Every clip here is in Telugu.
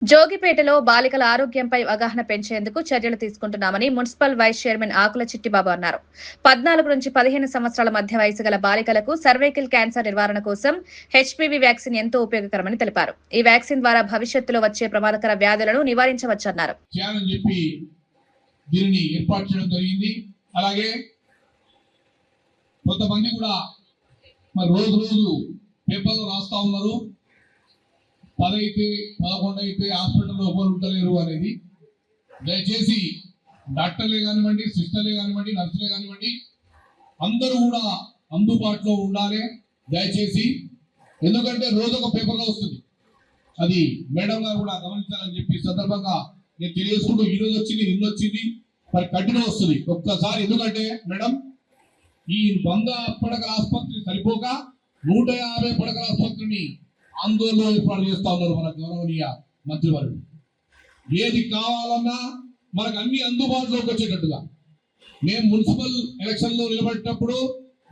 జోగిపేటలో బాలికల ఆరోగ్యంపై అవగాహన పెంచేందుకు చర్యలు తీసుకుంటున్నామని మున్సిపల్ వైస్ చైర్మన్ ఆకుల చిట్టిబాబు అన్నారు. 14 నుంచి 15 సంవత్సరాల మధ్య వయసు గల బాలికలకు సర్వైకల్ క్యాన్సర్ నివారణ కోసం హెచ్పీవీ వ్యాక్సిన్ ఎంతో ఉపయోగకరమని తెలిపారు. ఈ వ్యాక్సిన్ ద్వారా భవిష్యత్తులో వచ్చే ప్రమాదకర వ్యాధులను నివారించవచ్చన్నారు. పది అయితే 11 అయితే హాస్పిటల్లో ఒకరు ఉండలేరు అనేది దయచేసి డాక్టర్లే కానివ్వండి, సిస్టర్లే కానివ్వండి, నర్సులే కానివ్వండి, అందరూ కూడా అందుబాటులో ఉండాలి దయచేసి. ఎందుకంటే రోజు ఒక పేపర్లో వస్తుంది, అది మేడం గారు కూడా గమనించాలని చెప్పి సందర్భంగా నేను తెలియజేసుకుంటూ ఈరోజు వచ్చింది, నిన్న వచ్చింది, మరి కంటిన్యూ వస్తుంది ఒక్కసారి. ఎందుకంటే మేడం, ఈ 100 పడకల ఆసుపత్రి సరిపోక 150 పడకల ఆసుపత్రిని ఆందోళన ఏర్పాటు చేస్తా ఉన్నారు మన గౌరవనీయ మంత్రివర్యులు. ఏది కావాలన్నా మనకు అన్ని అందుబాటులోకి వచ్చేటట్టుగా. మేము మున్సిపల్ ఎలక్షన్ లో నిలబడేటప్పుడు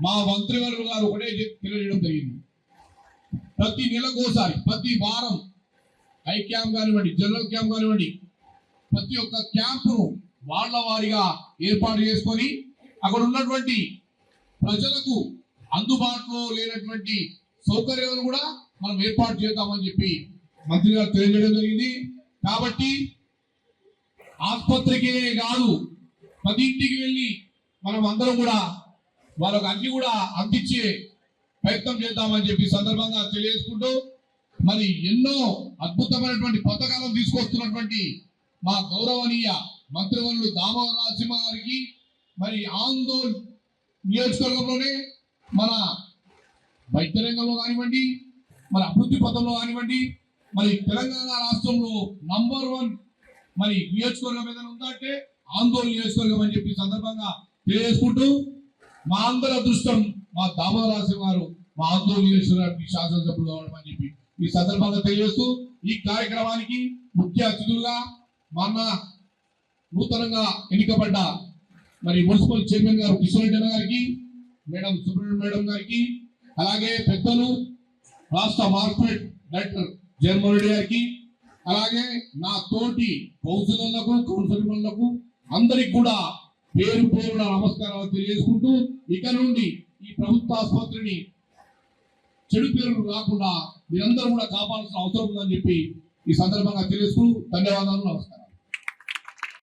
మా మంత్రివర్యులు గారు ఒకటే తెలియజేయడం జరిగింది, ప్రతి నెలకోసారి, ప్రతి వారం ఐ క్యాంప్ కానివ్వండి, జనరల్ క్యాంప్ కానివ్వండి, ప్రతి ఒక్క క్యాంపును వాళ్ళ వారిగా ఏర్పాటు చేసుకొని అక్కడ ఉన్నటువంటి ప్రజలకు అందుబాటులో లేనటువంటి సౌకర్యాలను కూడా మనం ఏర్పాటు చేద్దామని చెప్పి మంత్రి గారు తెలియజేయడం జరిగింది. కాబట్టి ఆసుపత్రికే కాదు, ప్రతి ఇంటికి వెళ్ళి మనం అందరం కూడా వాళ్ళకు అన్ని కూడా అందించే ప్రయత్నం చేద్దామని చెప్పి సందర్భంగా తెలియజేసుకుంటూ, మరి ఎన్నో అద్భుతమైనటువంటి పథకాలను తీసుకొస్తున్నటువంటి మా గౌరవనీయ మంత్రివర్యులు దామోదర నరసింహ గారికి, మరి ఆందోళన నియోజకవర్గంలోనే మన వైద్య రంగంలో కానివ్వండి, మరి అభివృద్ధి పథంలో కానివ్వండి, మరి తెలంగాణ రాష్ట్రంలో నంబర్ 1 మరి నియోజకవర్గం ఏదైనా ఉందంటే ఆందోళన నియోజకవర్గం అని చెప్పి సందర్భంగా తెలియజేసుకుంటూ, మా అందరి అదృష్టం మా దామోదర నరసింహ గారు మా ఆందోళన నియోజకవర్గానికి శాసనసభ్యులు కావడం అని చెప్పి ఈ సందర్భంగా తెలియజేస్తూ, ఈ కార్యక్రమానికి ముఖ్య అతిథులుగా మన నూతనంగా ఎన్నికబడ్డ మరి మున్సిపల్ చైర్మన్ గారు కిషోర్ రెడ్డి గారికి, మేడం సుబ్రహ్మణ్యం మేడం గారికి, అలాగే పెద్దలు రాష్ట్ర మార్కెట్ డైరెక్టర్ జగన్మోహన్ రెడ్డి గారికి, అలాగే నా తోటి కౌన్సిలర్లకు, కౌన్సిలర్లకు అందరికి కూడా పేరు పేరున నమస్కారాలు తెలియజేసుకుంటూ, ఇక నుండి ఈ ప్రభుత్వ ఆసుపత్రిని చెడు పేరు రాకుండా మీరందరూ కూడా కాపాడాల్సిన అవసరం ఉందని చెప్పి ఈ సందర్భంగా తెలియజేసుకుంటూ ధన్యవాదాలు, నమస్కారం.